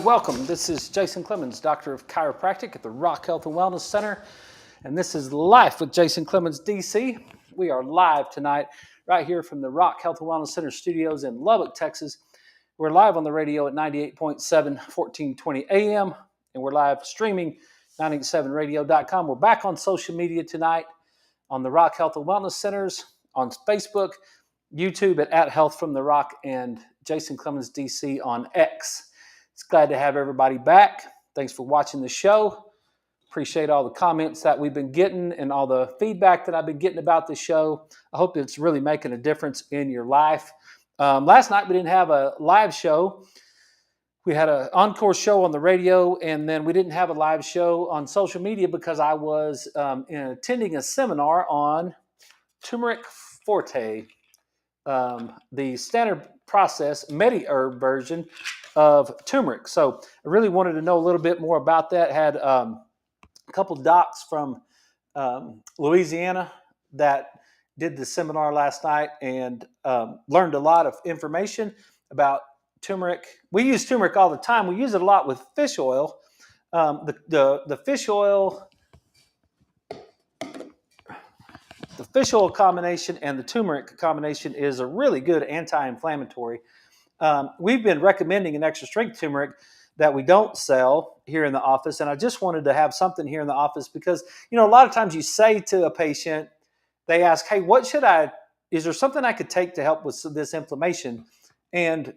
welcome. This is Jason Clemens, Doctor of Chiropractic at the Rock Health and Wellness Center, and this is Life with Jason Clemens, DC. We are live tonight right here from the Rock Health and Wellness Center studios in Lubbock, Texas. We're live on the radio at 98.7, 1420 AM, and we're live streaming 987radio.com. We're back on social media tonight on the Rock Health and Wellness Centers, on Facebook, YouTube at Health from the Rock, and Jason Clemens, DC on X. It's glad to have everybody back. Thanks for watching the show. Appreciate all the comments that we've been getting and all the feedback that I've been getting about the show. I hope it's really making a difference in your life. Last night we didn't have a live show. We had an encore show on the radio, and then we didn't have a live show on social media because I was attending a seminar on turmeric forte, the standard process Medi-herb version of turmeric. So I really wanted to know a little bit more about that. Had a couple docs from Louisiana that did the seminar last night and learned a lot of information about turmeric. We use turmeric all the time. We use it a lot with fish oil. The fish oil, the fish oil combination and the turmeric combination is a really good anti-inflammatory. We've been recommending an extra strength turmeric that we don't sell here in the office. And I just wanted to have something here in the office because, you know, a lot of times you say to a patient, they ask, hey, is there something I could take to help with this inflammation? And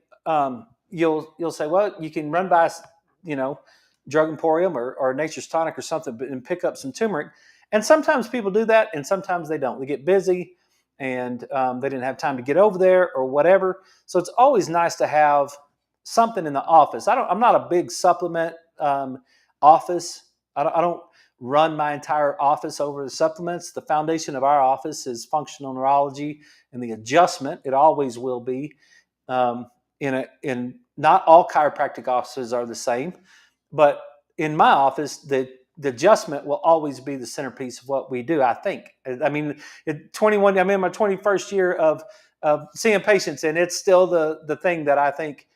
you'll say, well, you can run by, Drug Emporium or Nature's Tonic or something and pick up some turmeric. And sometimes people do that and sometimes they don't. They get busy and they didn't have time to get over there or whatever. So it's always nice to have something in the office. I'm not a big supplement office. I don't run my entire office over the supplements. The foundation of our office is functional neurology and the adjustment. It always will be. In not all chiropractic offices are the same, but in my office, the adjustment will always be the centerpiece of what we do, I think. I mean, I'm in my 21st year of seeing patients, and it's still the thing that I think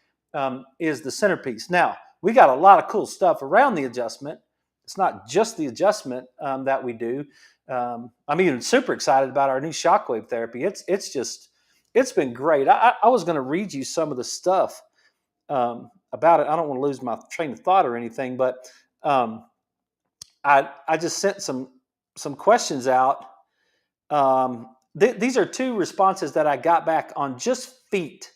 is the centerpiece. Now, we got a lot of cool stuff around the adjustment. It's not just the adjustment that we do. I'm even super excited about our new shockwave therapy. It's been great. I was going to read you some of the stuff about it. I don't want to lose my train of thought or anything, but I just sent some questions out. These are two responses that I got back on just feet.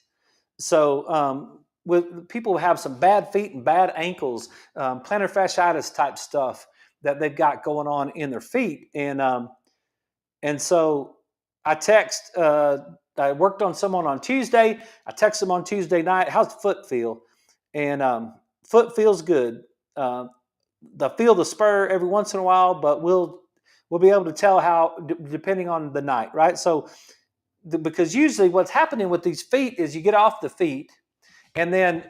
So with people who have some bad feet and bad ankles, plantar fasciitis type stuff that they've got going on in their feet, and so I worked on someone on Tuesday. I texted them on Tuesday night, how's the foot feel? And foot feels good. They'll feel the spur every once in a while, but we'll be able to tell how depending on the night, right? So because usually what's happening with these feet is you get off the feet and then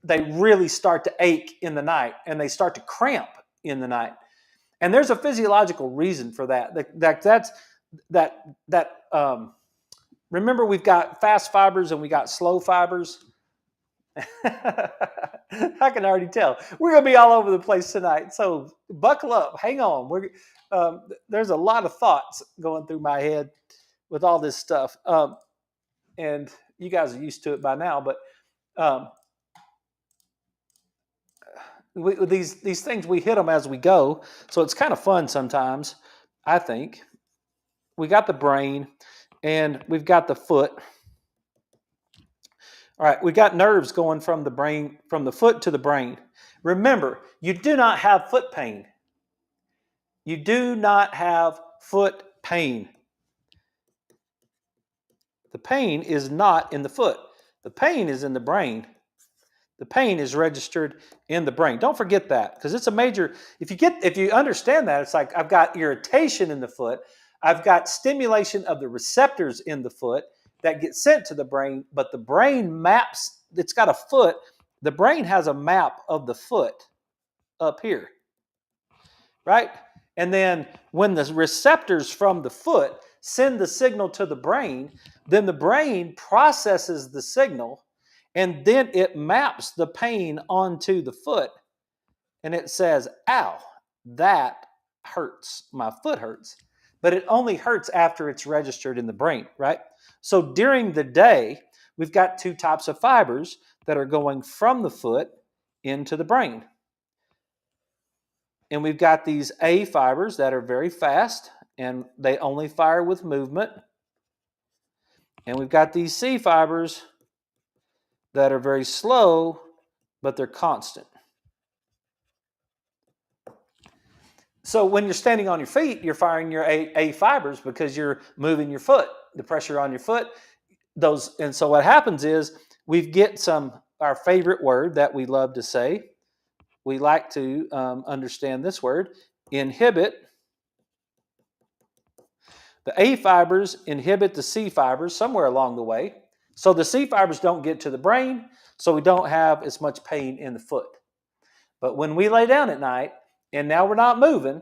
they really start to ache in the night and they start to cramp in the night. And there's a physiological reason for that. Remember, we've got fast fibers and we got slow fibers. I can already tell. We're going to be all over the place tonight. So buckle up. Hang on. There's a lot of thoughts going through my head with all this stuff. And you guys are used to it by now. But these things, we hit them as we go. So it's kind of fun sometimes, I think. We got the brain. And we've got the foot. All right, we got nerves going from the brain, from the foot to the brain. Remember, you do not have foot pain. You do not have foot pain. The pain is not in the foot. The pain is in the brain. The pain is registered in the brain. Don't forget that, because it's a major. If you understand that, it's like I've got irritation in the foot. I've got stimulation of the receptors in the foot that get sent to the brain, but the brain maps, it's got a foot. The brain has a map of the foot up here, right? And then when the receptors from the foot send the signal to the brain, then the brain processes the signal And then it maps the pain onto the foot and it says, ow, that hurts. My foot hurts. But it only hurts after it's registered in the brain, right? So during the day, we've got two types of fibers that are going from the foot into the brain. And we've got these A fibers that are very fast and they only fire with movement. And we've got these C fibers that are very slow, but they're constant. So when you're standing on your feet, you're firing your A fibers because you're moving your foot, the pressure on your foot. And so what happens is we get our favorite word that we love to say. We like to understand this word, inhibit. The A fibers inhibit the C fibers somewhere along the way. So the C fibers don't get to the brain, so we don't have as much pain in the foot. But when we lay down at night, and now we're not moving,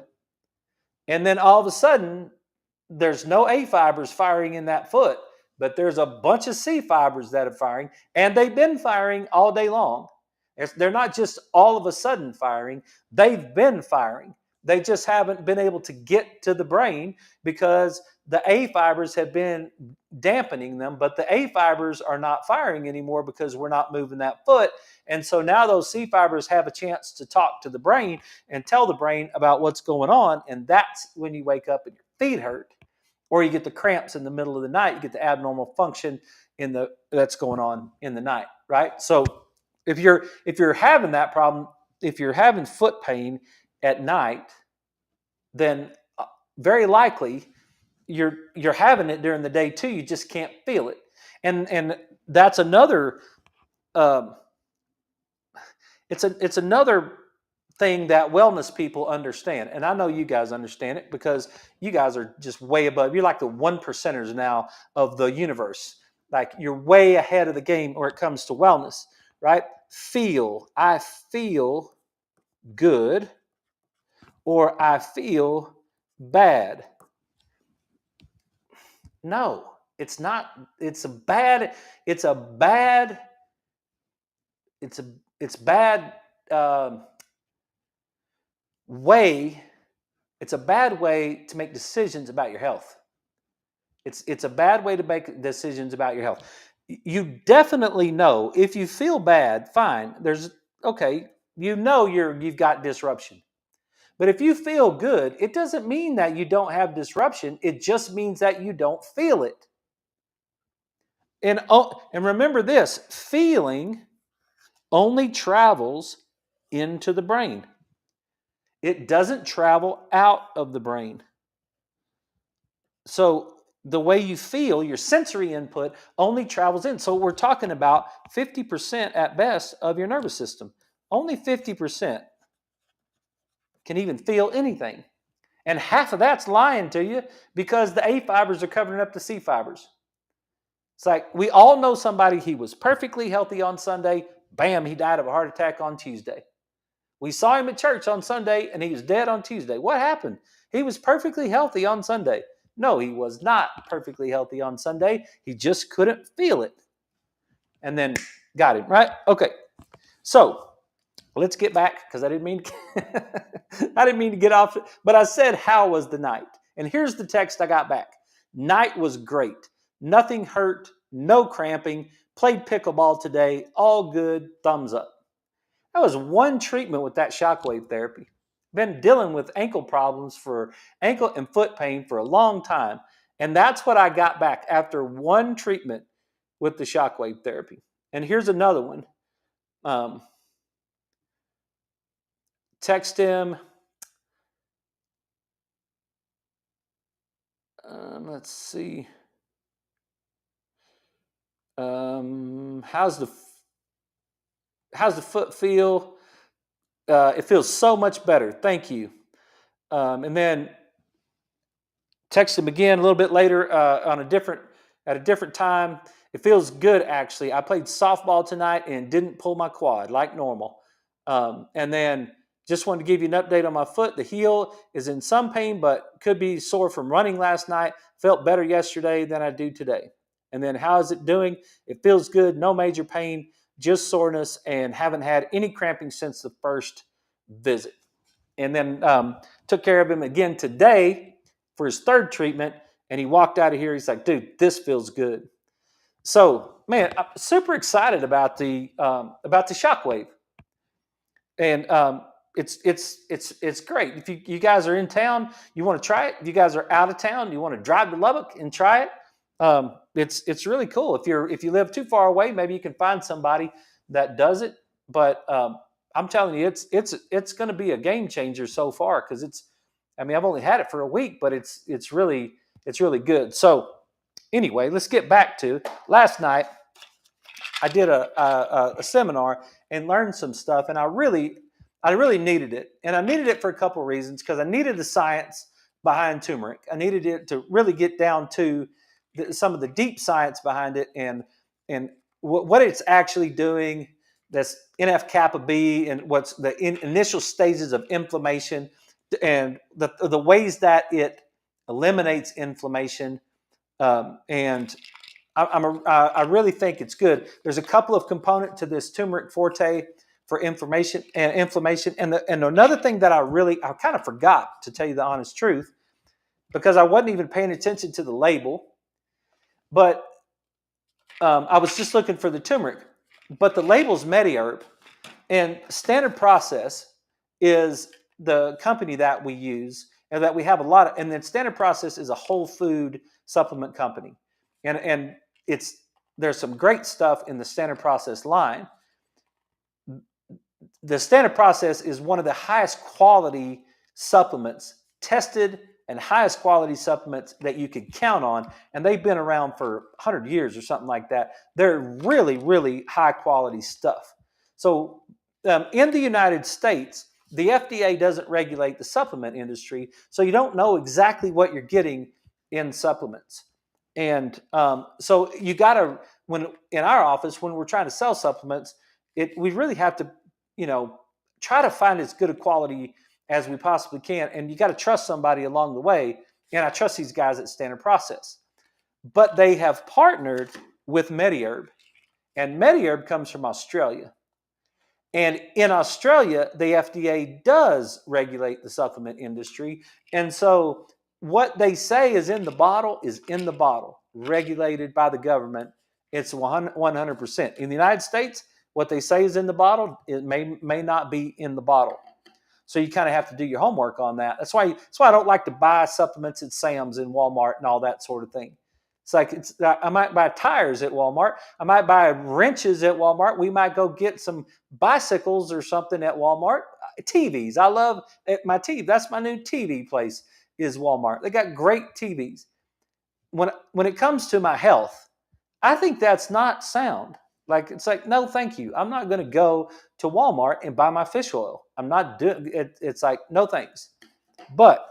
and then all of a sudden, there's no A fibers firing in that foot, but there's a bunch of C fibers that are firing, and they've been firing all day long. They're not just all of a sudden firing, they've been firing. They just haven't been able to get to the brain because the A fibers have been dampening them, but the A fibers are not firing anymore because we're not moving that foot. And so now those C fibers have a chance to talk to the brain and tell the brain about what's going on. And that's when you wake up and your feet hurt, or you get the cramps in the middle of the night. You get the abnormal function that's going on in the night, right? So if you're having that problem, if you're having foot pain at night, then very likely you're having it during the day too. You just can't feel it, and that's another. It's another thing that wellness people understand, and I know you guys understand it because you guys are just way above. You're like the 1%ers now of the universe. Like you're way ahead of the game when it comes to wellness, right? I feel good, or I feel bad. No, it's not. It's bad. It's bad way. It's a bad way to make decisions about your health. It's a bad way to make decisions about your health. You definitely know if you feel bad, fine. You've got disruption. But if you feel good, it doesn't mean that you don't have disruption. It just means that you don't feel it. And remember this, feeling only travels into the brain. It doesn't travel out of the brain. So the way you feel, your sensory input only travels in. So we're talking about 50% at best of your nervous system. Only 50% can even feel anything. And half of that's lying to you because the A fibers are covering up the C fibers. It's like we all know somebody, he was perfectly healthy on Sunday. Bam, he died of a heart attack on Tuesday. We saw him at church on Sunday and he was dead on Tuesday. What happened? He was perfectly healthy on Sunday. No, he was not perfectly healthy on Sunday. He just couldn't feel it. And then got him, right? Okay. So let's get back because I didn't mean to get off. But I said, how was the night? And here's the text I got back. Night was great. Nothing hurt. No cramping. Played pickleball today. All good. Thumbs up. That was one treatment with that shockwave therapy. Been dealing with ankle and foot pain for a long time. And that's what I got back after one treatment with the shockwave therapy. And here's another one. Text him. Let's see. How's the foot feel? It feels so much better. Thank you. And then text him again a little bit later at a different time. It feels good, actually. I played softball tonight and didn't pull my quad like normal. And then just wanted to give you an update on my foot. The heel is in some pain, but could be sore from running last night. Felt better yesterday than I do today. And then how is it doing? It feels good. No major pain. just soreness, and haven't had any cramping since the first visit. And then took care of him again today for his third treatment. And he walked out of here. He's like, dude, this feels good. So, man, I'm super excited about the Shockwave, and it's great. If you guys are in town, you want to try it. If you guys are out of town, you want to drive to Lubbock and try it. It's really cool. If you live too far away, maybe you can find somebody that does it. But I'm telling you, it's going to be a game changer so far, because I've only had it for a week, but it's really good. So anyway, let's get back to last night. I did a seminar and learned some stuff, and I really needed it. And I needed it for a couple of reasons, because I needed the science behind turmeric. I needed it to really get down to some of the deep science behind it, and what it's actually doing. That's NF-kappa B, and what's the initial stages of inflammation, and the ways that it eliminates inflammation. And I really think it's good. There's a couple of components to this turmeric forte for inflammation. And another thing that I kind of forgot, to tell you the honest truth, because I wasn't even paying attention to the label, but I was just looking for the turmeric. But the label's MediHerb, and Standard Process is the company that we use, and that we have a lot of. And then Standard Process is a whole food supplement company, and there's some great stuff in the Standard Process line. The Standard Process is one of the highest quality supplements tested, and highest quality supplements that you can count on. And they've been around for 100 years or something like that. They're really, really high quality stuff. So in the United States, the FDA doesn't regulate the supplement industry, so you don't know exactly what you're getting in supplements. And so you got to, when in our office, when we're trying to sell supplements, we really have to, try to find as good a quality as we possibly can. And you got to trust somebody along the way. And I trust these guys at Standard Process. But they have partnered with MediHerb. And MediHerb comes from Australia. And in Australia, the FDA does regulate the supplement industry. And so what they say is in the bottle, regulated by the government. It's 100%. In the United States, what they say is in the bottle, it may not be in the bottle. So you kind of have to do your homework on that. That's why I don't like to buy supplements at Sam's and Walmart and all that sort of thing. It's like I might buy tires at Walmart. I might buy wrenches at Walmart. We might go get some bicycles or something at Walmart. TVs. I love my TV. That's my new TV place, is Walmart. They got great TVs. When it comes to my health, I think that's not sound. It's like, no, thank you. I'm not going to go to Walmart and buy my fish oil. I'm not doing it. It's like, no thanks. But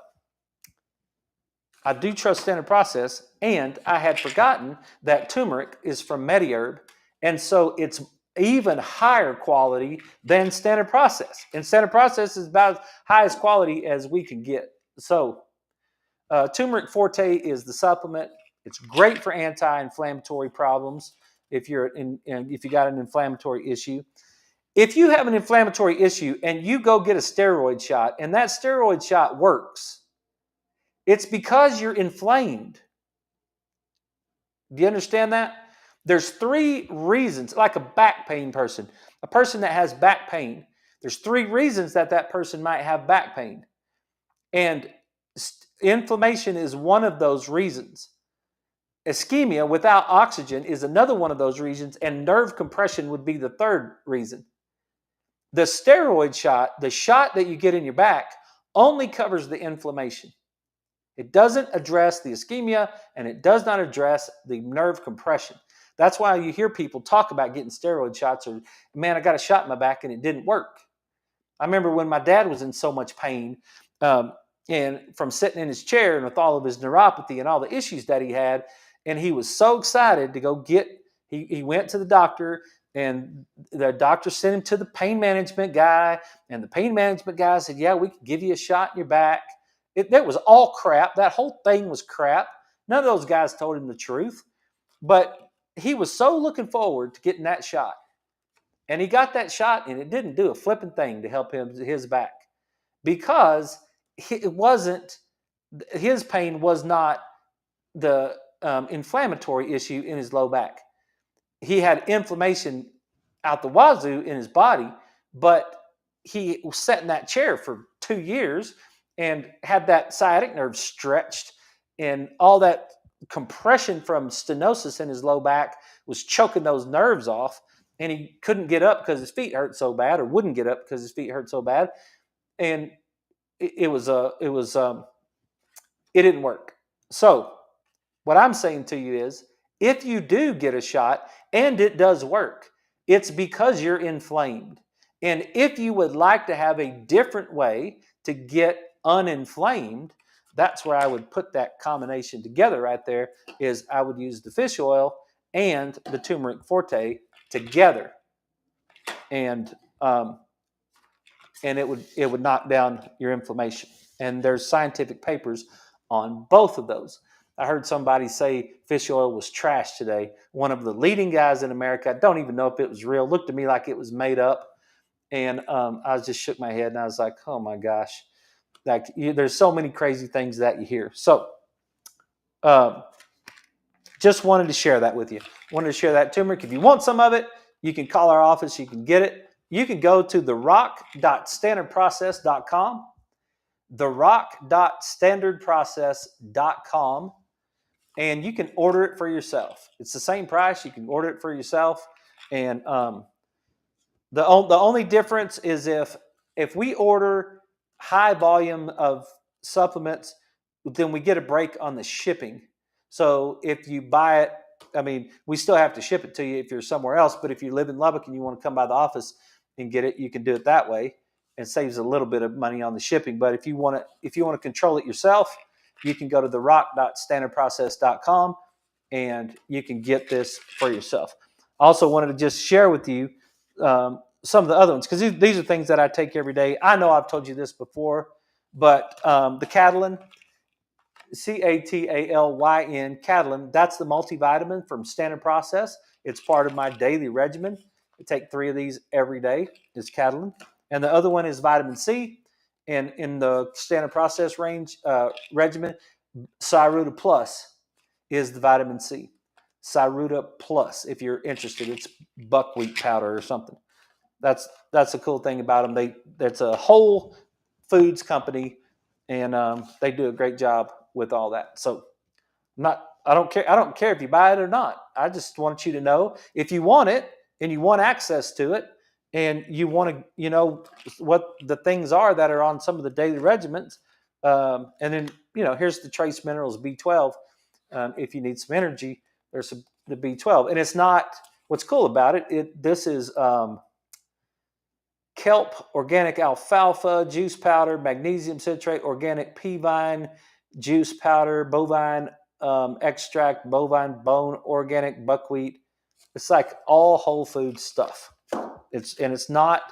I do trust Standard Process, and I had forgotten that turmeric is from MediHerb, and so it's even higher quality than Standard Process. And Standard Process is about as high as quality as we can get. So turmeric forte is the supplement. It's great for anti-inflammatory problems. If you got an inflammatory issue. If you have an inflammatory issue and you go get a steroid shot, and that steroid shot works, it's because you're inflamed. Do you understand that? There's 3 reasons, like a back pain person, a person that has back pain. There's 3 reasons that person might have back pain. And inflammation is one of those reasons. Ischemia without oxygen is another one of those reasons, and nerve compression would be the 3rd reason. The steroid shot, the shot that you get in your back, only covers the inflammation. It doesn't address the ischemia, and it does not address the nerve compression. That's why you hear people talk about getting steroid shots, or, man, I got a shot in my back and it didn't work. I remember when my dad was in so much pain, and from sitting in his chair and with all of his neuropathy and all the issues that he had, and he was so excited to go he went to the doctor, and the doctor sent him to the pain management guy, and the pain management guy said, yeah, we can give you a shot in your back. That was all crap. That whole thing was crap. None of those guys told him the truth, but he was so looking forward to getting that shot. And he got that shot, and it didn't do a flipping thing to help his back, because it wasn't, his pain was not the inflammatory issue in his low back. He had inflammation out the wazoo in his body, but he sat in that chair for 2 years and had that sciatic nerve stretched, and all that compression from stenosis in his low back was choking those nerves off, and he couldn't get up because his feet hurt so bad, or wouldn't get up because his feet hurt so bad, and it didn't work. So what I'm saying to you is, if you do get a shot and it does work, it's because you're inflamed. And if you would like to have a different way to get uninflamed, that's where I would put that combination together right there, is I would use the fish oil and the turmeric forte together. And it would knock down your inflammation. And there's scientific papers on both of those. I heard somebody say fish oil was trash today. One of the leading guys in America, I don't even know if it was real, looked to me like it was made up. And I just shook my head, and I was like, oh my gosh. There's so many crazy things that you hear. So just wanted to share that with you. Wanted to share that turmeric. If you want some of it, you can call our office. You can get it. You can go to therock.standardprocess.com, therock.standardprocess.com, and you can order it for yourself. It's the same price. You can order it for yourself. And the only difference is if we order high volume of supplements, then we get a break on the shipping. So if you buy it, I mean, we still have to ship it to you if you're somewhere else. But if you live in Lubbock and you want to come by the office and get it, you can do it that way. It saves a little bit of money on the shipping. But if you want to control it yourself, you can go to therock.standardprocess.com and you can get this for yourself. I also wanted to just share with you some of the other ones, because these are things that I take every day. I know I've told you this before, but the Catalin, Catalyn, Catalyn, that's the multivitamin from Standard Process. It's part of my daily regimen. I take 3 of these every day. It's Catalyn. And the other one is vitamin C. And in the Standard Process range regimen, Cyruta Plus is the vitamin C. Cyruta Plus, if you're interested. It's buckwheat powder or something. That's the cool thing about them. That's a whole foods company, and they do a great job with all that. So I don't care if you buy it or not. I just want you to know, if you want it and you want access to it, and you want to, what the things are that are on some of the daily regimens. And then, here's the trace minerals B12. If you need some energy, there's the B12. And it's not, what's cool about it, this is kelp, organic alfalfa, juice powder, magnesium citrate, organic pea vine, juice powder, bovine extract, bovine bone, organic buckwheat. It's like all whole food stuff. It's not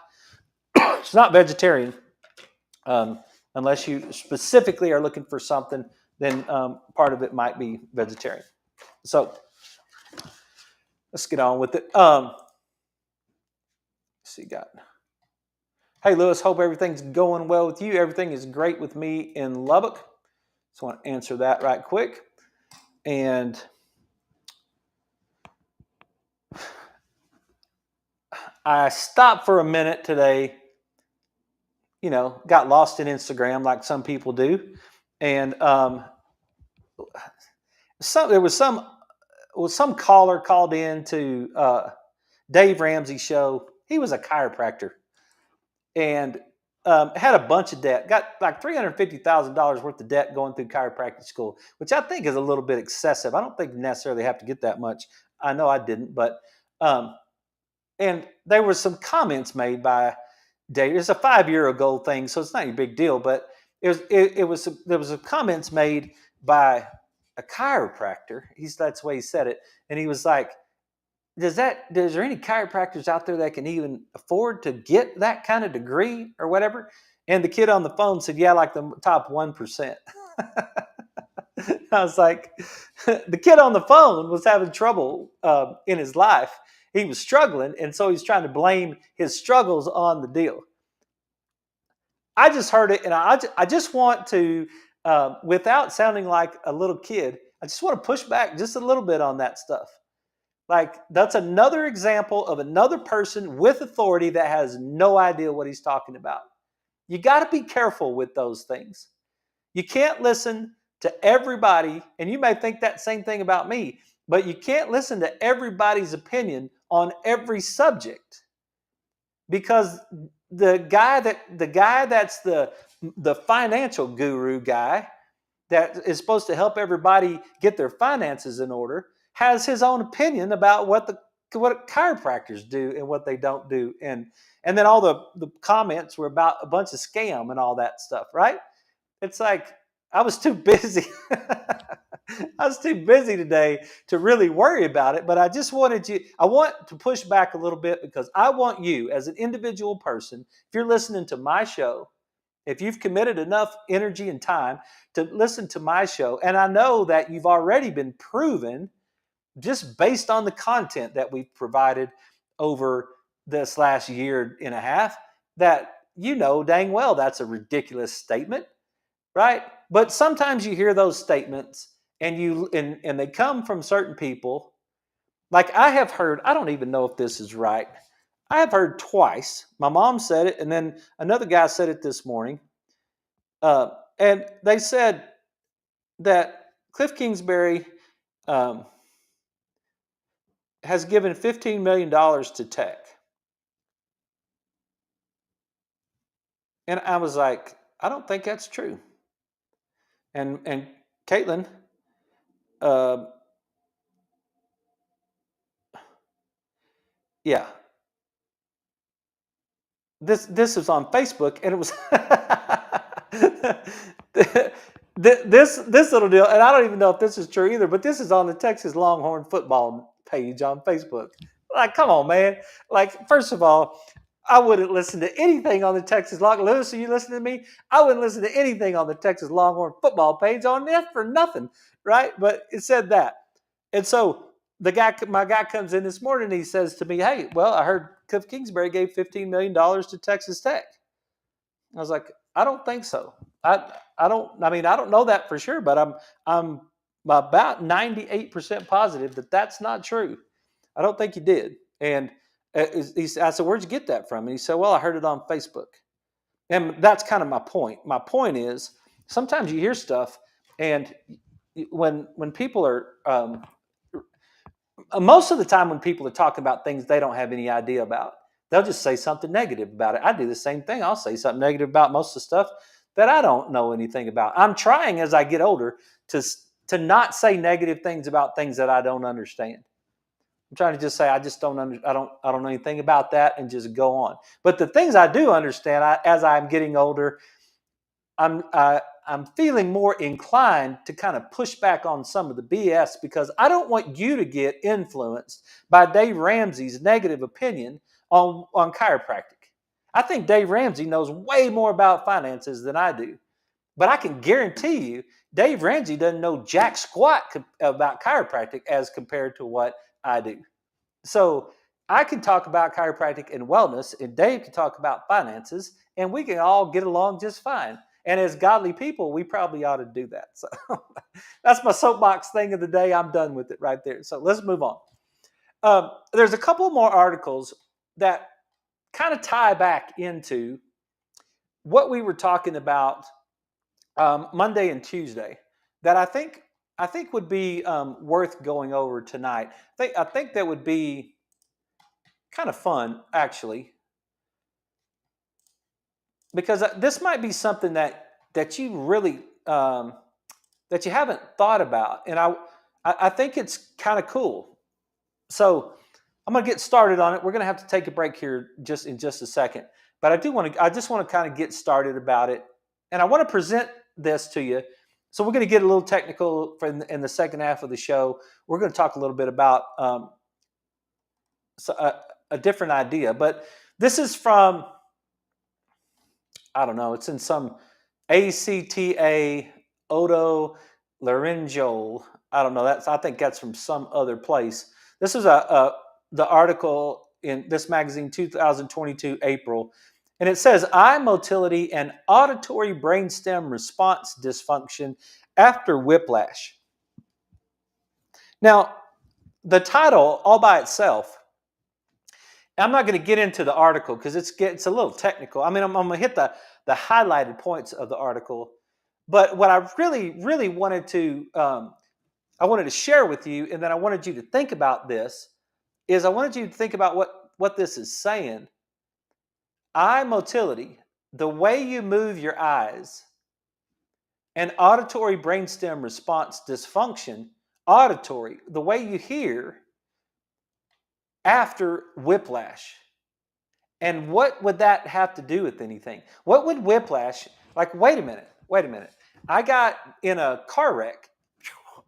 vegetarian, unless you specifically are looking for something. Then part of it might be vegetarian. So let's get on with it. Let's see, hey Lewis, hope everything's going well with you. Everything is great with me in Lubbock. Just want to answer that right quick. And I stopped for a minute today, got lost in Instagram like some people do. And there was some caller called in to Dave Ramsey's show. He was a chiropractor and had a bunch of debt, got like $350,000 worth of debt going through chiropractic school, which I think is a little bit excessive. I don't think you necessarily have to get that much. I know I didn't, but and there were some comments made by Dave. It's a 5-year-ago thing, so it's not a big deal. But there was some comments made by a chiropractor. That's the way he said it, and he was like, is there any chiropractors out there that can even afford to get that kind of degree or whatever? And the kid on the phone said, yeah, like the top 1%. I was like, the kid on the phone was having trouble in his life. he was struggling, and so he's trying to blame his struggles on the deal. I just heard it, and I just want to, without sounding like a little kid, I just want to push back just a little bit on that stuff. Like, that's another example of another person with authority that has no idea what he's talking about. You got to be careful with those things. You can't listen to everybody, and you may think that same thing about me, but you can't listen to everybody's opinion on every subject, because the guy that's the financial guru guy that is supposed to help everybody get their finances in order has his own opinion about what chiropractors do and what they don't do, and then all the comments were about a bunch of scam and all that stuff, right? It's like, I was too busy. I was too busy today to really worry about it, but I want to push back a little bit, because I want you as an individual person, if you're listening to my show, if you've committed enough energy and time to listen to my show, and I know that you've already been proven just based on the content that we've provided over this last year and a half, that dang well that's a ridiculous statement, right? But sometimes you hear those statements, and they come from certain people. Like, I have heard, I don't even know if this is right. I have heard twice. My mom said it, and then another guy said it this morning. And they said that Cliff Kingsbury has given $15 million to tech. And I was like, I don't think that's true. And Caitlin, yeah, this was on Facebook, and it was this little deal, and I don't even know if this is true either, but this is on the Texas Longhorn football page on Facebook. Like, come on, man. Like, first of all, I wouldn't listen to anything on the Texas Longhorn. Lewis, are you listening to me? I wouldn't listen to anything on the Texas Longhorn football page on this for nothing, right? But it said that. And so my guy comes in this morning, and he says to me, hey, well, I heard Cliff Kingsbury gave $15 million to Texas Tech. I was like, I don't think so. I don't know that for sure, but I'm about 98% positive that that's not true. I don't think he did. And I said, where'd you get that from? And he said, well, I heard it on Facebook. And that's kind of my point. My point is, sometimes you hear stuff, and when people are most of the time, when people are talking about things they don't have any idea about, they'll just say something negative about it. I do the same thing. I'll say something negative about most of the stuff that I don't know anything about. I'm trying, as I get older, to not say negative things about things that I don't understand. I'm trying to just say, I just don't I don't know anything about that, and just go on. But the things I do understand, as I'm getting older, I'm feeling more inclined to kind of push back on some of the BS, because I don't want you to get influenced by Dave Ramsey's negative opinion on chiropractic. I think Dave Ramsey knows way more about finances than I do. But I can guarantee you, Dave Ramsey doesn't know jack squat about chiropractic as compared to what I do. So I can talk about chiropractic and wellness, and Dave can talk about finances, and we can all get along just fine. And as godly people, we probably ought to do that. So that's my soapbox thing of the day. I'm done with it right there. So let's move on. There's a couple more articles that kind of tie back into what we were talking about Monday and Tuesday that I think would be worth going over tonight. I think that would be kind of fun, actually, because this might be something that you really that you haven't thought about, and I think it's kind of cool. So I'm going to get started on it. We're going to have to take a break here in just a second, but I just want to kind of get started about it, and I want to present this to you. So we're going to get a little technical in the second half of the show. We're going to talk a little bit about a different idea, but this is from, I don't know, it's in some ACTA otolaryngeal. I don't know. I think that's from some other place. This is the article in this magazine, 2022, April, and it says eye motility and auditory brainstem response dysfunction after whiplash. Now, the title all by itself, I'm not going to get into the article because it's a little technical. I mean, I'm going to hit the highlighted points of the article, but what I really wanted to I wanted to share with you, and then I wanted you to think about this, is I wanted you to think about what this is saying. Eye motility, the way you move your eyes, and auditory brainstem response dysfunction, auditory, the way you hear after whiplash. And what would that have to do with anything? What would whiplash, like, wait a minute. I got in a car wreck.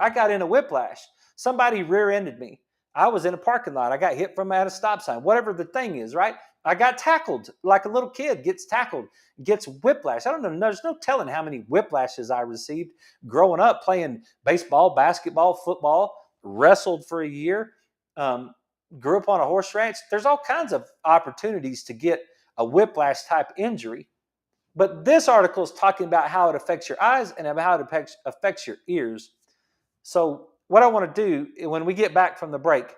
I got in a whiplash. Somebody rear-ended me. I was in a parking lot. I got hit from at a stop sign, whatever the thing is, right? I got tackled like a little kid gets tackled, gets whiplash. I don't know. There's no telling how many whiplashes I received growing up playing baseball, basketball, football, wrestled for a year, grew up on a horse ranch. There's all kinds of opportunities to get a whiplash type injury. But this article is talking about how it affects your eyes and how it affects your ears. So what I want to do when we get back from the break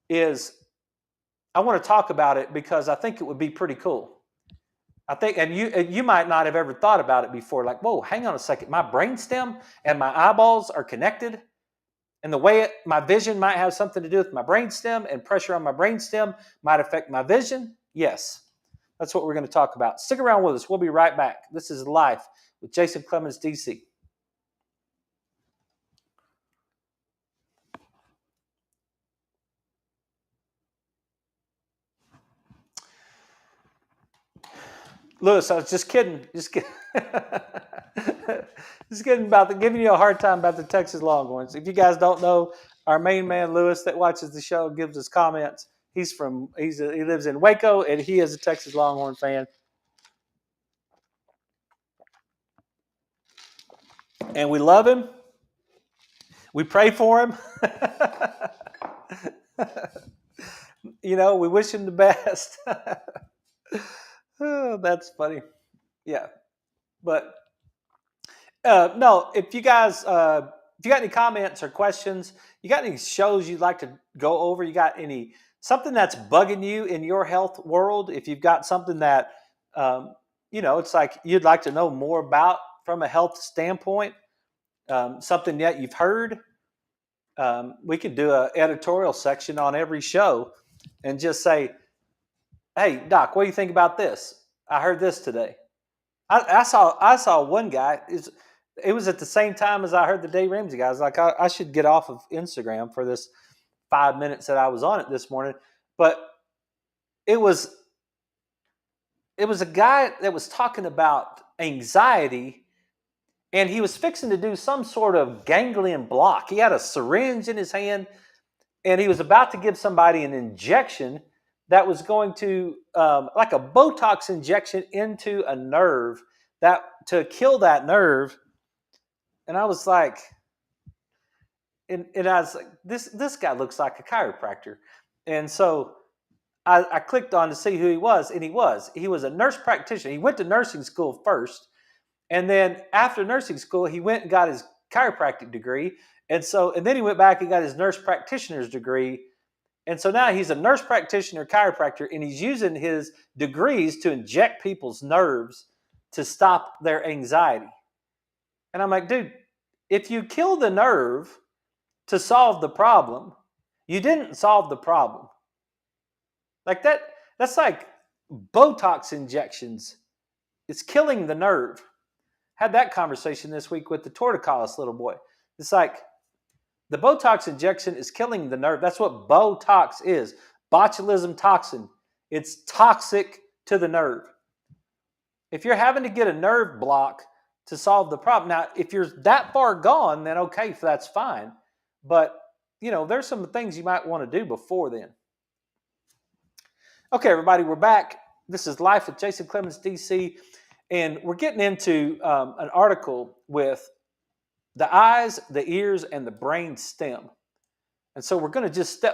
is I want to talk about it because I think it would be pretty cool. I think, and you might not have ever thought about it before, like, whoa, hang on a second. My brainstem and my eyeballs are connected. And the way my vision might have something to do with my brainstem, and pressure on my brainstem might affect my vision. Yes, that's what we're going to talk about. Stick around with us. We'll be right back. This is Life with Jason Clemens, DC. Lewis, I was just kidding. Just kidding. Just kidding about giving you a hard time about the Texas Longhorns. If you guys don't know, our main man Lewis that watches the show gives us comments. He lives in Waco, and he is a Texas Longhorn fan. And we love him. We pray for him. We wish him the best. Oh, that's funny. Yeah. But no, if you guys, if you got any comments or questions, you got any shows you'd like to go over, you got something that's bugging you in your health world, if you've got something that, it's like you'd like to know more about from a health standpoint, something that you've heard, we could do an editorial section on every show and just say, hey, Doc, what do you think about this? I heard this today. I saw one guy. It was at the same time as I heard the Dave Ramsey guys. Like I should get off of Instagram for this 5 minutes that I was on it this morning. But it was a guy that was talking about anxiety, and he was fixing to do some sort of ganglion block. He had a syringe in his hand, and he was about to give somebody an injection that was going to, like a Botox injection into a nerve to kill that nerve. And I was like, and I was like, this guy looks like a chiropractor. And so I clicked on to see who he was, and he was a nurse practitioner. He went to nursing school first, and then after nursing school, he went and got his chiropractic degree. And then he went back and got his nurse practitioner's degree. And so now he's a nurse practitioner, chiropractor, and he's using his degrees to inject people's nerves to stop their anxiety. And I'm like, dude, if you kill the nerve to solve the problem, you didn't solve the problem. Like that's like Botox injections. It's killing the nerve. Had that conversation this week with the torticollis little boy. It's like, the Botox injection is killing the nerve. That's what Botox is. Botulism toxin. It's toxic to the nerve. If you're having to get a nerve block to solve the problem, now, if you're that far gone, then okay, that's fine. But, there's some things you might want to do before then. Okay, everybody, we're back. This is Life with Jason Clemens, DC, and we're getting into an article with the eyes, the ears, and the brain stem. And so we're going to just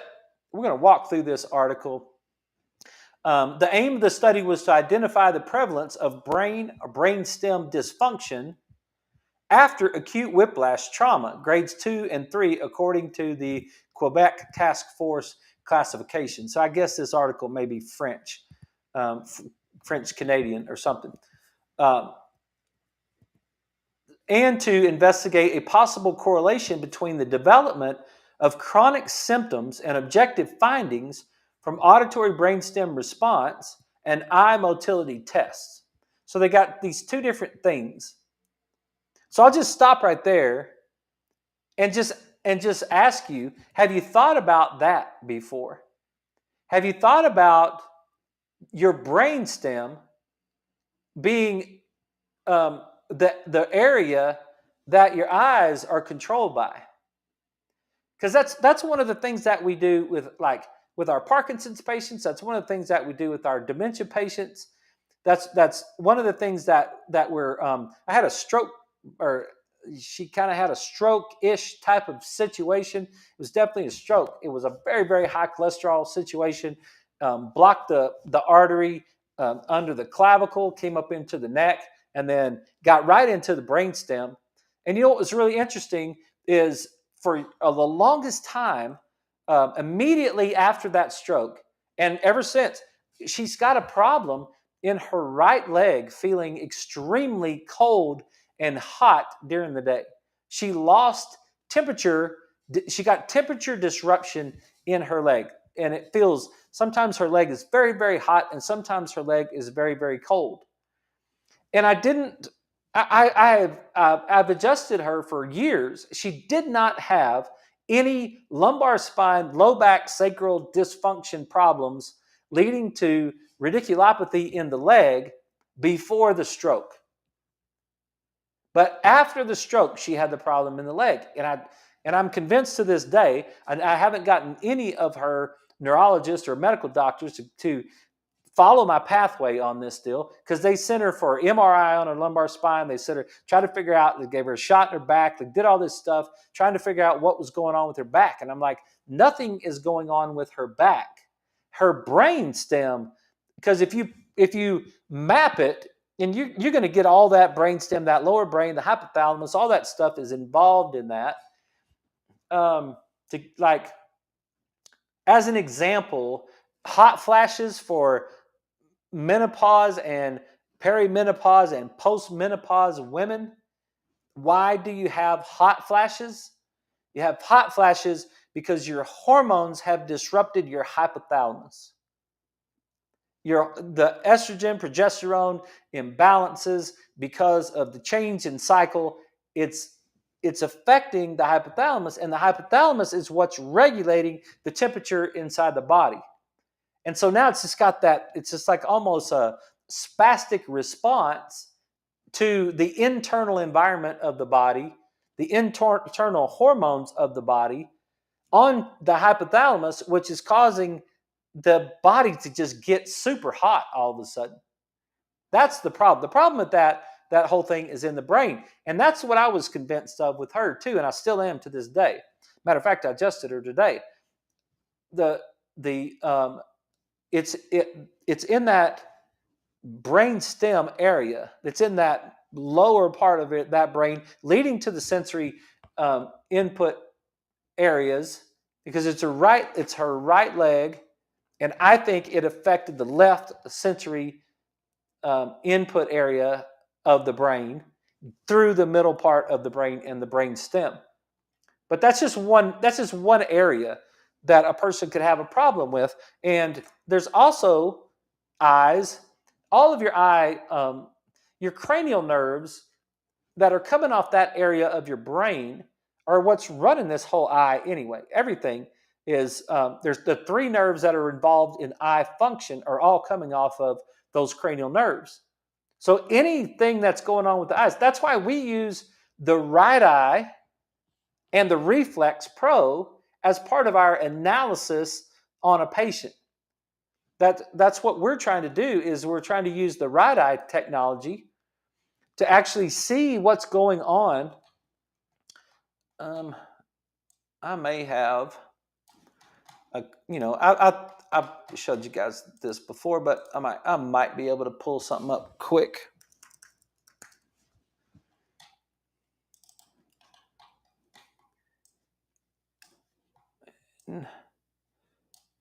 we're going to walk through this article. The aim of the study was to identify the prevalence of brain or brainstem dysfunction after acute whiplash trauma, grades 2 and 3, according to the Quebec Task Force classification. So I guess this article may be French, French Canadian or something. And to investigate a possible correlation between the development of chronic symptoms and objective findings from auditory brainstem response and eye motility tests. So they got these two different things. So I'll just stop right there and just ask you, have you thought about that before? Have you thought about your brainstem being the area that your eyes are controlled by? Because that's one of the things that we do with our Parkinson's patients. That's one of the things that we do with our dementia patients. That's one of the things that we're. I had a stroke, or she kind of had a stroke-ish type of situation. It was definitely a stroke. It was a very, very high cholesterol situation. Blocked the artery under the clavicle, came up into the neck, and then got right into the brainstem. And you know what was really interesting is for the longest time, immediately after that stroke, and ever since, she's got a problem in her right leg, feeling extremely cold and hot during the day. She lost temperature. She got temperature disruption in her leg, and it feels sometimes her leg is very, very hot, and sometimes her leg is very, very cold. And I've adjusted her for years. She did not have any lumbar spine, low back, sacral dysfunction problems leading to radiculopathy in the leg before the stroke. But after the stroke, she had the problem in the leg. And I'm convinced to this day, and I haven't gotten any of her neurologists or medical doctors to follow my pathway on this deal, because they sent her for MRI on her lumbar spine. They sent her, tried to figure out, they gave her a shot in her back. They did all this stuff, trying to figure out what was going on with her back. And I'm like, nothing is going on with her back. Her brain stem, because if you map it, and you're going to get all that brain stem, that lower brain, the hypothalamus, all that stuff is involved in that. As an example, hot flashes for menopause and perimenopause and postmenopause women. Why do you have hot flashes? You have hot flashes because your hormones have disrupted your hypothalamus. The estrogen, progesterone imbalances because of the change in cycle. It's affecting the hypothalamus, and the hypothalamus is what's regulating the temperature inside the body. And so now it's just got that, it's just like almost a spastic response to the internal environment of the body, the internal hormones of the body on the hypothalamus, which is causing the body to just get super hot all of a sudden. That's the problem. The problem with that whole thing is in the brain. And that's what I was convinced of with her too, and I still am to this day. Matter of fact, I adjusted her today. It's in that brain stem area. It's in that lower part of it, that brain, leading to the sensory input areas, because it's her right leg, and I think it affected the left sensory input area of the brain through the middle part of the brain and the brain stem. But that's just one area that a person could have a problem with. And there's also eyes, all of your cranial nerves that are coming off that area of your brain are what's running this whole eye anyway. Everything is, there's the three nerves that are involved in eye function are all coming off of those cranial nerves. So anything that's going on with the eyes, that's why we use the right eye and the Reflex Pro as part of our analysis on a patient. That's what we're trying to do, is we're trying to use the right eye technology to actually see what's going on. I may have I've showed you guys this before, but I might be able to pull something up quick.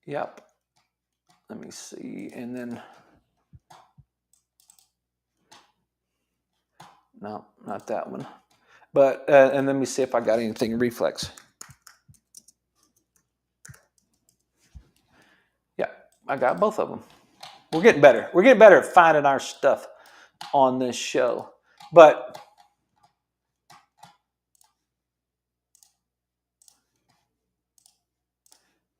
Yep. Let me see, and then no, not that one. But and let me see if I got anything reflex. Yeah, I got both of them. We're getting better. We're getting better at finding our stuff on this show. But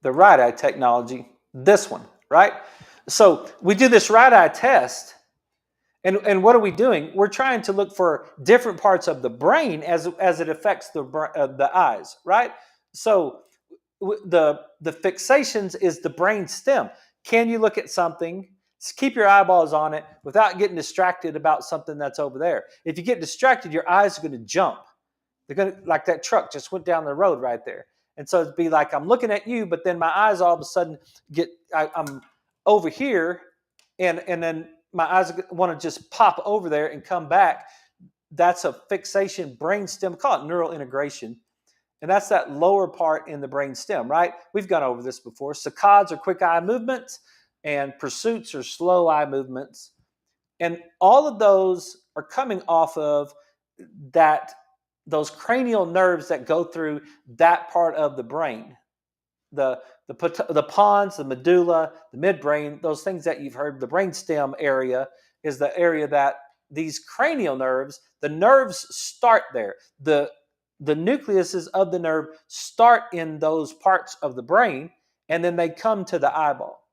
the right eye technology, this one, right? So we do this right eye test, and what are we doing? We're trying to look for different parts of the brain as it affects the eyes, right? So the fixations is the brain stem. Can you look at something, keep your eyeballs on it without getting distracted about something that's over there? If you get distracted, your eyes are going to jump. They're going to, like that truck just went down the road right there. And so it'd be like I'm looking at you, but then my eyes all of a sudden I'm over here, and then my eyes want to just pop over there and come back. That's a fixation brain stem. Call it neural integration. And that's that lower part in the brain stem, right? We've gone over this before. Saccades are quick eye movements, and pursuits are slow eye movements. And all of those are coming off of those cranial nerves that go through that part of the brain. The pons, the medulla, the midbrain, those things that you've heard, the brainstem area is the area that these cranial nerves, the nerves start there. The nucleuses of the nerve start in those parts of the brain, and then they come to the eyeball,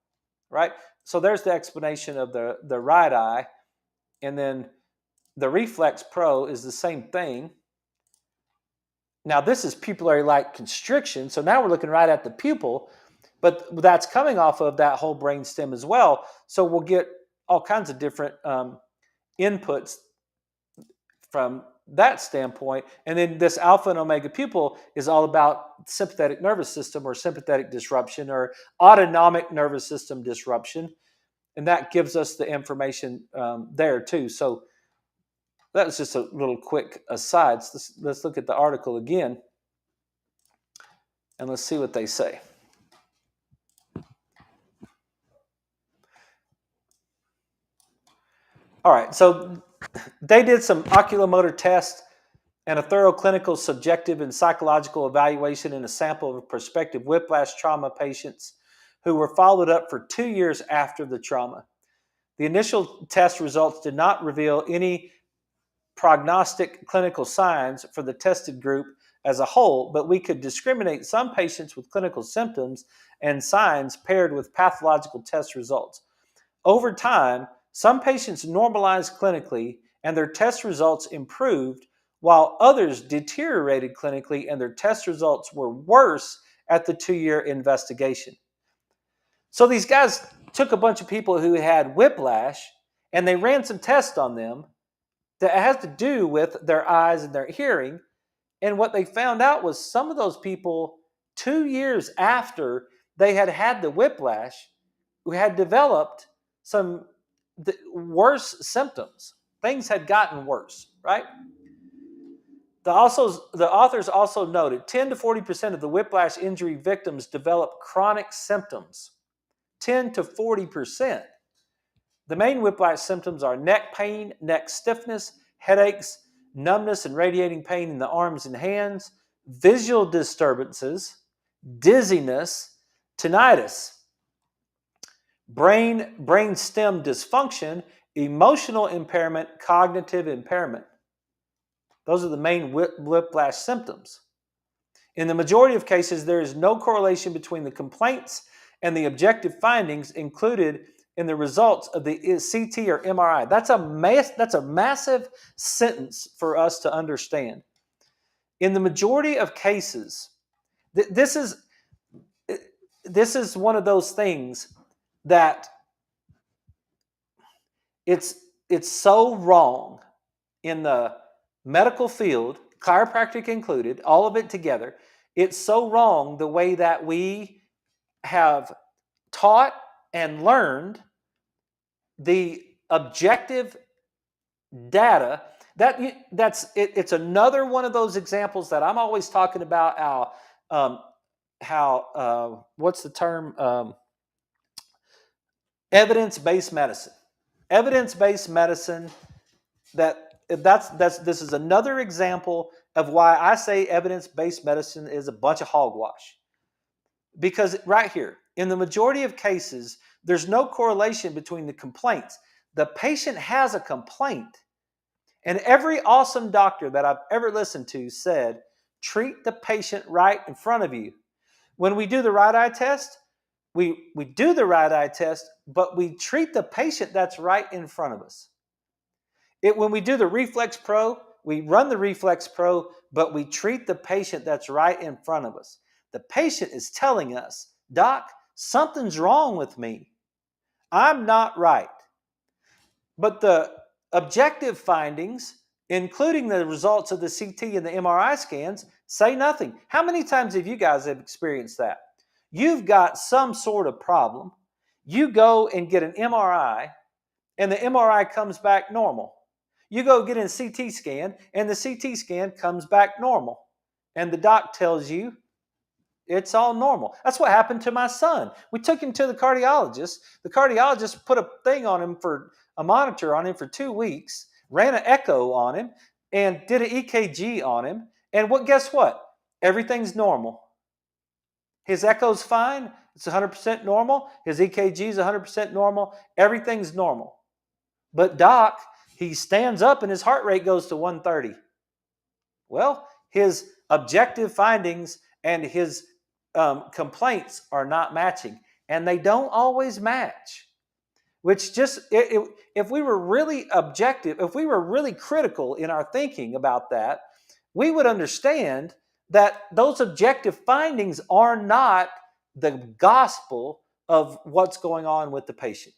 right? So there's the explanation of the right eye, and then the Reflex Pro is the same thing. Now this is pupillary light constriction, so now we're looking right at the pupil, but that's coming off of that whole brain stem as well. So we'll get all kinds of different inputs from that standpoint. And then this alpha and omega pupil is all about sympathetic nervous system or sympathetic disruption or autonomic nervous system disruption. And that gives us the information there too. So that was just a little quick aside. So let's look at the article again and let's see what they say. All right, so they did some oculomotor tests and a thorough clinical, subjective, and psychological evaluation in a sample of prospective whiplash trauma patients who were followed up for 2 years after the trauma. The initial test results did not reveal any prognostic clinical signs for the tested group as a whole, but we could discriminate some patients with clinical symptoms and signs paired with pathological test results. Over time, some patients normalized clinically and their test results improved, while others deteriorated clinically and their test results were worse at the 2-year investigation. So these guys took a bunch of people who had whiplash and they ran some tests on them that has to do with their eyes and their hearing. And what they found out was some of those people, 2 years after they had the whiplash, who had developed some worse symptoms. Things had gotten worse, right? The authors also noted 10 to 40% of the whiplash injury victims develop chronic symptoms. 10 to 40%. The main whiplash symptoms are neck pain, neck stiffness, headaches, numbness and radiating pain in the arms and hands, visual disturbances, dizziness, tinnitus, brain stem dysfunction, emotional impairment, cognitive impairment. Those are the main whiplash symptoms. In the majority of cases, there is no correlation between the complaints and the objective findings included in the results of the CT or MRI. That's a massive sentence for us to understand. In the majority of cases, this is one of those things that it's so wrong in the medical field, chiropractic included, all of it together. It's so wrong the way that we have taught and learned the objective data. It's another one of those examples that I'm always talking about. What's the term? Evidence-based medicine. Evidence-based medicine. This is another example of why I say evidence-based medicine is a bunch of hogwash. Because right here, in the majority of cases, there's no correlation between the complaints. The patient has a complaint. And every awesome doctor that I've ever listened to said, treat the patient right in front of you. When we do the right eye test, we do the right eye test, but we treat the patient that's right in front of us. When we do the Reflex Pro, we run the Reflex Pro, but we treat the patient that's right in front of us. The patient is telling us, Doc, something's wrong with me. I'm not right. But the objective findings, including the results of the CT and the MRI scans, say nothing. How many times have you guys experienced that? You've got some sort of problem. You go and get an MRI, and the MRI comes back normal. You go get a CT scan, and the CT scan comes back normal. And the doc tells you it's all normal. That's what happened to my son. We took him to the cardiologist. The cardiologist put a monitor on him for 2 weeks, ran an echo on him, and did an EKG on him. And guess what? Everything's normal. His echo's fine. It's 100% normal. His EKG is 100% normal. Everything's normal. But doc, he stands up and his heart rate goes to 130. Well, his objective findings and his complaints are not matching, and they don't always match. Which if we were really objective, if we were really critical in our thinking about that, we would understand that those objective findings are not the gospel of what's going on with the patient,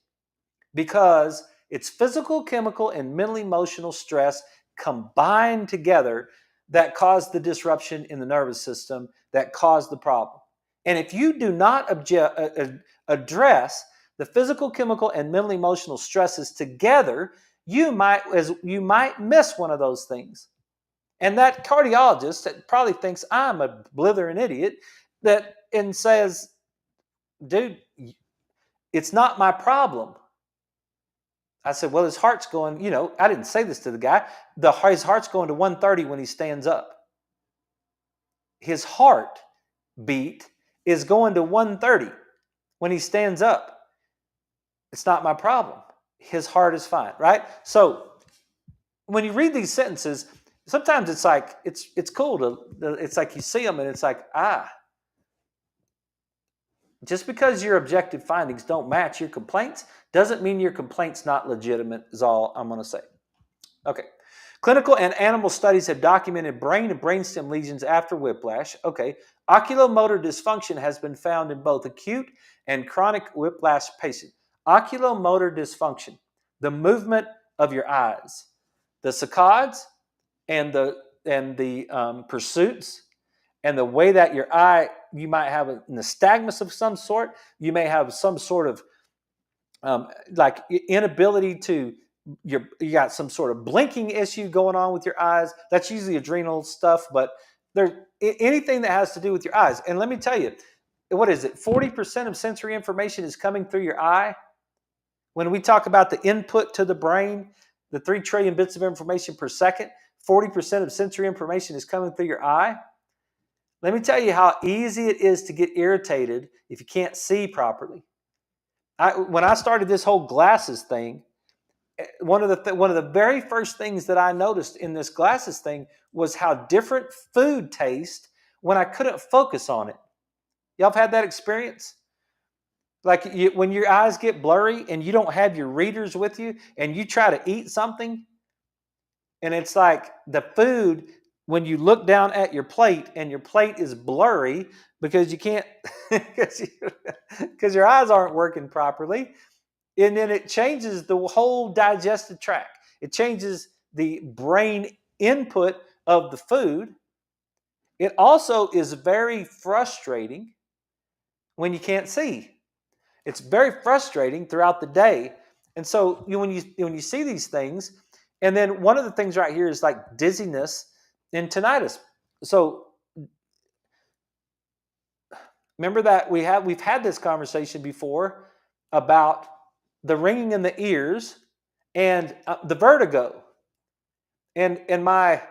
because it's physical, chemical, and mental emotional stress combined together that cause the disruption in the nervous system that cause the problem. And if you do not address the physical, chemical, and mental emotional stresses together, you might miss one of those things. And that cardiologist that probably thinks I'm a blithering idiot and says, dude, it's not my problem. I said, well, his heart's going, I didn't say this to the guy. His heart's going to 130 when he stands up. His heart beat is going to 130 when he stands up. It's not my problem. His heart is fine, right? So when you read these sentences, sometimes it's like, it's cool it's like you see them and it's like, just because your objective findings don't match your complaints doesn't mean your complaint's not legitimate, is all I'm going to say. Okay. Clinical and animal studies have documented brain and brainstem lesions after whiplash. Okay. Oculomotor dysfunction has been found in both acute and chronic whiplash patients. Oculomotor dysfunction, the movement of your eyes, the saccades and the pursuits, and the way that your eye, you might have a nystagmus of some sort. You may have some sort of like inability to, you got some sort of blinking issue going on with your eyes. That's usually adrenal stuff, but anything that has to do with your eyes. And let me tell you, what is it? 40% of sensory information is coming through your eye. When we talk about the input to the brain, the 3 trillion bits of information per second, 40% of sensory information is coming through your eye. Let me tell you how easy it is to get irritated if you can't see properly. When I started this whole glasses thing, one of the very first things that I noticed in this glasses thing was how different food tastes when I couldn't focus on it. Y'all have had that experience? Like when your eyes get blurry and you don't have your readers with you and you try to eat something, and it's like the food, when you look down at your plate and your plate is blurry because you can't, because your eyes aren't working properly, and then it changes the whole digestive tract. It changes the brain input of the food. It also is very frustrating when you can't see. It's very frustrating throughout the day. And so when you see these things, and then one of the things right here is like dizziness and tinnitus. So remember that we've had this conversation before about the ringing in the ears and the vertigo. And my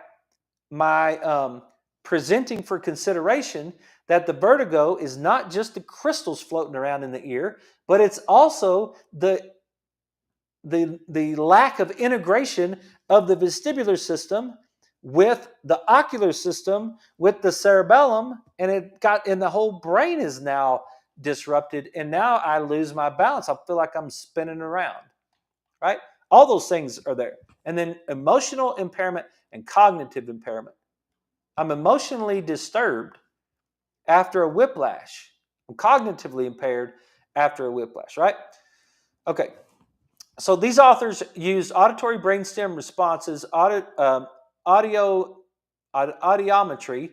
presenting for consideration that the vertigo is not just the crystals floating around in the ear, but it's also the lack of integration of the vestibular system with the ocular system, with the cerebellum, and the whole brain is now disrupted, and now I lose my balance. I feel like I'm spinning around, right? All those things are there. And then emotional impairment and cognitive impairment. I'm emotionally disturbed after a whiplash. I'm cognitively impaired after a whiplash, right? Okay. So these authors used auditory brainstem responses, audiometry,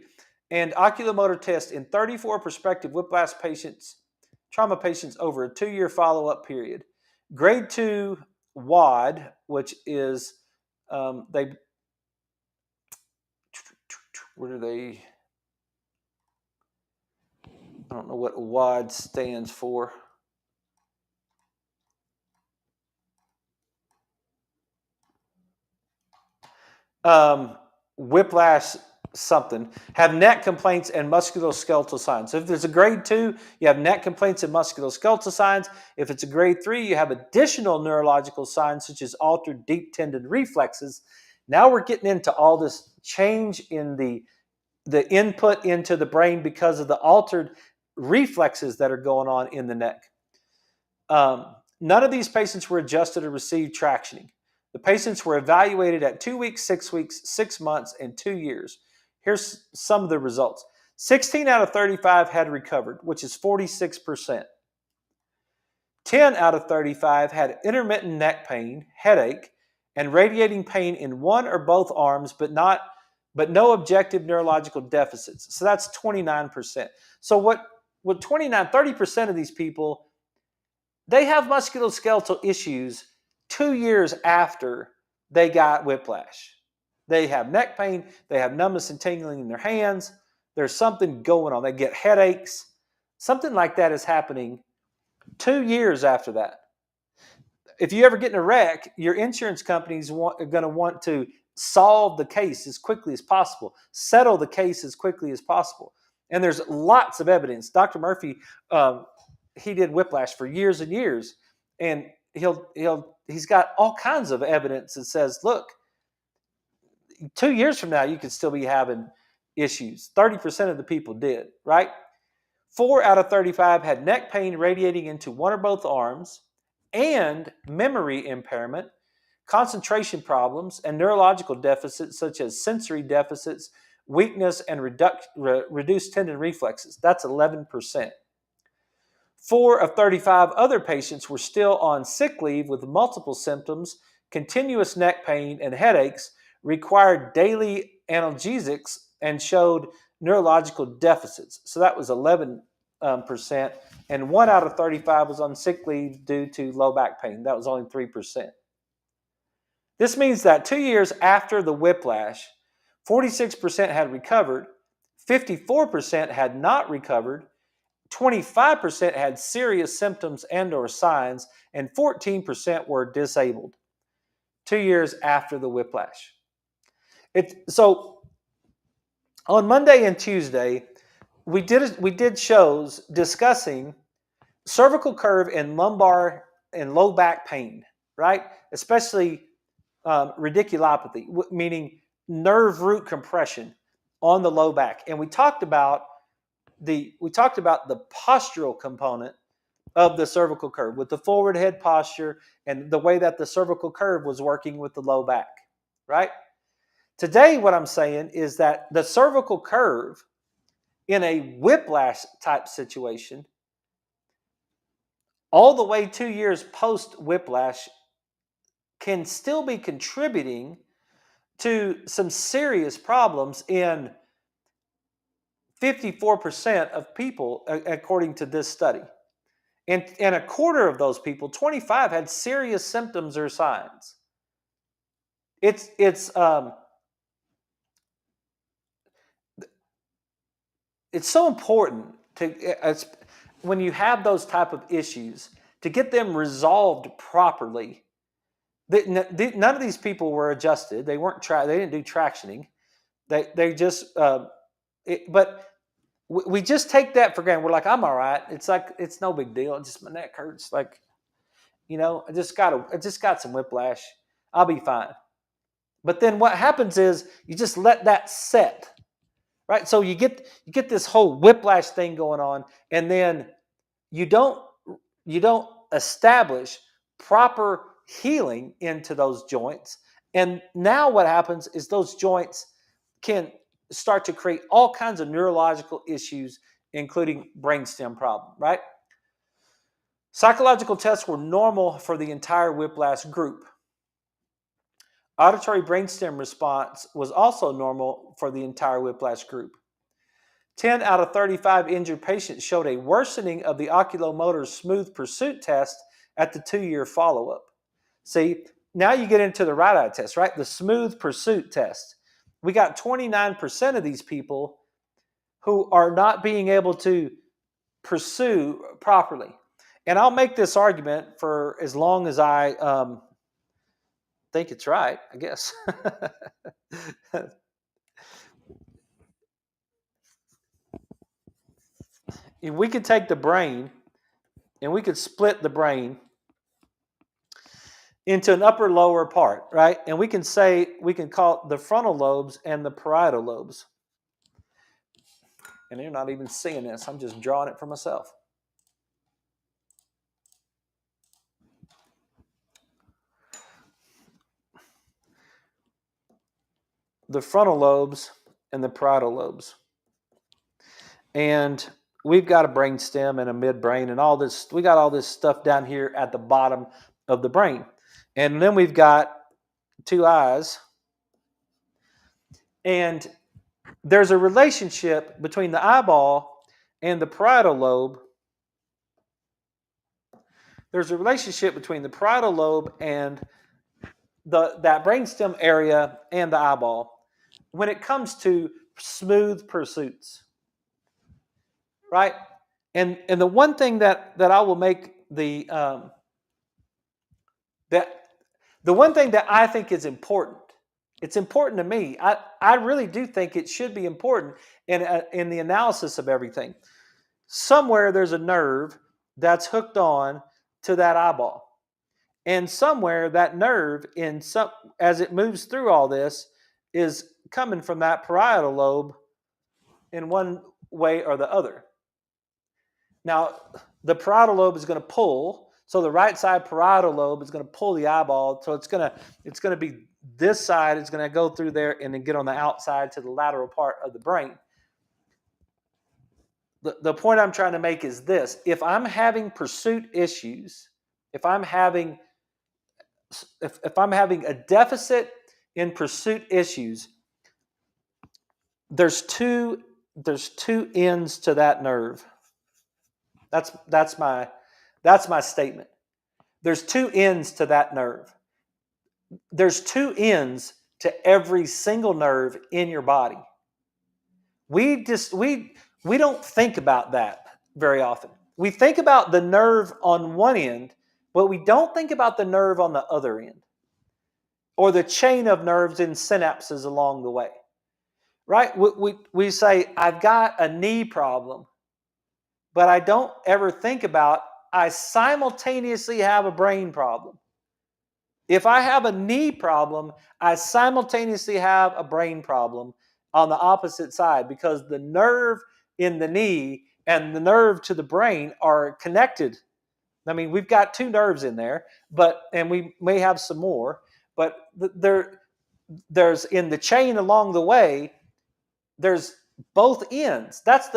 and oculomotor tests in 34 prospective whiplash patients, trauma patients over a 2-year follow-up period. Grade 2 WAD, which is they what are they? I don't know what WAD stands for. Whiplash something, have neck complaints and musculoskeletal signs. So if there's a grade 2, you have neck complaints and musculoskeletal signs. If it's a grade 3, you have additional neurological signs such as altered deep tendon reflexes. Now we're getting into all this change in the input into the brain because of the altered reflexes that are going on in the neck. None of these patients were adjusted or received tractioning. The patients were evaluated at 2 weeks, 6 weeks, 6 months, and 2 years. Here's some of the results. 16 out of 35 had recovered, which is 46%. 10 out of 35 had intermittent neck pain, headache, and radiating pain in one or both arms, but no objective neurological deficits. So that's 29%. So what 30% of these people, they have musculoskeletal issues 2 years after they got whiplash. They have neck pain, they have numbness and tingling in their hands. There's something going on. They get headaches. Something like that is happening 2 years after that. If you ever get in a wreck, your insurance companies are going to want to solve the case as quickly as possible, settle the case as quickly as possible. And there's lots of evidence. Dr. Murphy, he did whiplash for years and years, and he's got all kinds of evidence that says, look, 2 years from now, you could still be having issues. 30% of the people did, right? 4 out of 35 had neck pain radiating into one or both arms, and memory impairment, concentration problems, and neurological deficits such as sensory deficits, weakness, and reduced tendon reflexes. That's 11%. 4 of 35 other patients were still on sick leave with multiple symptoms, continuous neck pain, and headaches, required daily analgesics, and showed neurological deficits. So that was 11%. And 1 out of 35 was on sick leave due to low back pain. That was only 3%. This means that 2 years after the whiplash, 46% had recovered, 54% had not recovered, 25% had serious symptoms and or signs, and 14% were disabled 2 years after the whiplash. So on Monday and Tuesday, we did shows discussing cervical curve and lumbar and low back pain, right? Especially radiculopathy, meaning nerve root compression on the low back. And we talked about the postural component of the cervical curve with the forward head posture and the way that the cervical curve was working with the low back, right? Today, what I'm saying is that the cervical curve in a whiplash type situation, all the way 2 years post whiplash, can still be contributing to some serious problems in 54% of people, according to this study. And a quarter of those people, 25, had serious symptoms or signs. It's so important when you have those type of issues to get them resolved properly. None of these people were adjusted. They weren't they didn't do tractioning. They just but we just take that for granted. We're like, I'm all right. It's like it's no big deal. It's just my neck hurts. Like, I just got some whiplash. I'll be fine. But then what happens is you just let that set. Right? So you get this whole whiplash thing going on, and then you don't establish proper healing into those joints. And now what happens is those joints can start to create all kinds of neurological issues, including brainstem problem, right? Psychological tests were normal for the entire whiplash group. Auditory brainstem response was also normal for the entire whiplash group. 10 out of 35 injured patients showed a worsening of the oculomotor smooth pursuit test at the 2-year follow-up. See, now you get into the right eye test, right? The smooth pursuit test. We got 29% of these people who are not being able to pursue properly. And I'll make this argument for as long as I think it's right, I guess. If we could take the brain and we could split the brain into an upper lower part, right? And we can call it the frontal lobes and the parietal lobes. And you're not even seeing this. I'm just drawing it for myself. The frontal lobes and the parietal lobes. And we've got a brain stem and a midbrain and all this. We got all this stuff down here at the bottom of the brain. And then we've got 2 eyes. And there's a relationship between the eyeball and the parietal lobe. There's a relationship between the parietal lobe and that brainstem area and the eyeball when it comes to smooth pursuits, right? And the one thing that I will make the one thing that I think is important. It's important to me. I really do think it should be important in the analysis of everything. Somewhere there's a nerve that's hooked on to that eyeball. And somewhere that nerve, as it moves through all this, is coming from that parietal lobe in one way or the other. Now, the parietal lobe is going to pull. So the right side parietal lobe is going to pull the eyeball. So it's going to be this side. It's going to go through there and then get on the outside to the lateral part of the brain. The point I'm trying to make is this. If I'm having pursuit issues, if I'm having a deficit in pursuit issues, there's two ends to that nerve. That's my statement. There's 2 ends to that nerve. There's 2 ends to every single nerve in your body. We don't think about that very often. We think about the nerve on one end, but we don't think about the nerve on the other end, or the chain of nerves and synapses along the way. Right? We say, I've got a knee problem, but I don't ever think about I simultaneously have a brain problem. If I have a knee problem, I simultaneously have a brain problem on the opposite side, because the nerve in the knee and the nerve to the brain are connected. I mean, we've got 2 nerves in there, and we may have some more, but there's in the chain along the way, there's both ends. That's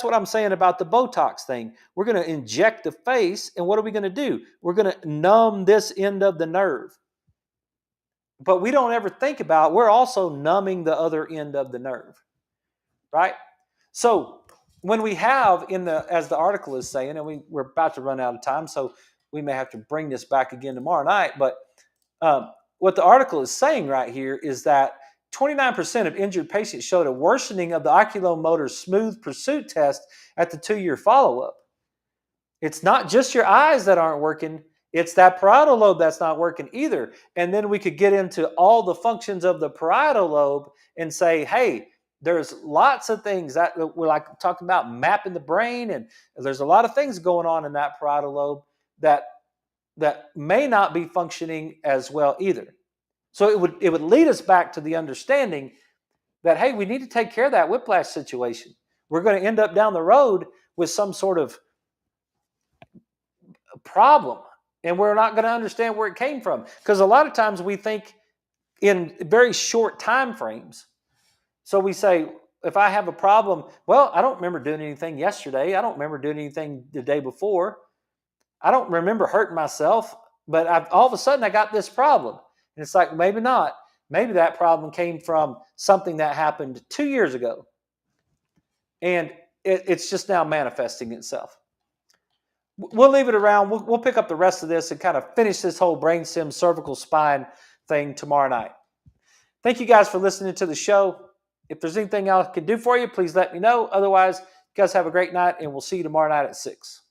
what I'm saying about the Botox thing. We're going to inject the face, and what are we going to do? We're going to numb this end of the nerve. But we don't ever think about we're also numbing the other end of the nerve, right? So when we have as the article is saying, and we're about to run out of time, so we may have to bring this back again tomorrow night. But what the article is saying right here is that 29% of injured patients showed a worsening of the oculomotor smooth pursuit test at the 2-year follow-up. It's not just your eyes that aren't working, it's that parietal lobe that's not working either. And then we could get into all the functions of the parietal lobe and say, hey, there's lots of things that we're like talking about mapping the brain, and there's a lot of things going on in that parietal lobe that may not be functioning as well either. So it would lead us back to the understanding that, hey, we need to take care of that whiplash situation. We're going to end up down the road with some sort of problem, and we're not going to understand where it came from, because a lot of times we think in very short time frames. So we say, if I have a problem, well, I don't remember doing anything yesterday. I don't remember doing anything the day before. I don't remember hurting myself, but all of a sudden I got this problem. And it's like, maybe not. Maybe that problem came from something that happened 2 years ago. And it's just now manifesting itself. We'll leave it around. We'll pick up the rest of this and kind of finish this whole brainstem cervical spine thing tomorrow night. Thank you guys for listening to the show. If there's anything else I can do for you, please let me know. Otherwise, you guys have a great night, and we'll see you tomorrow night at 6.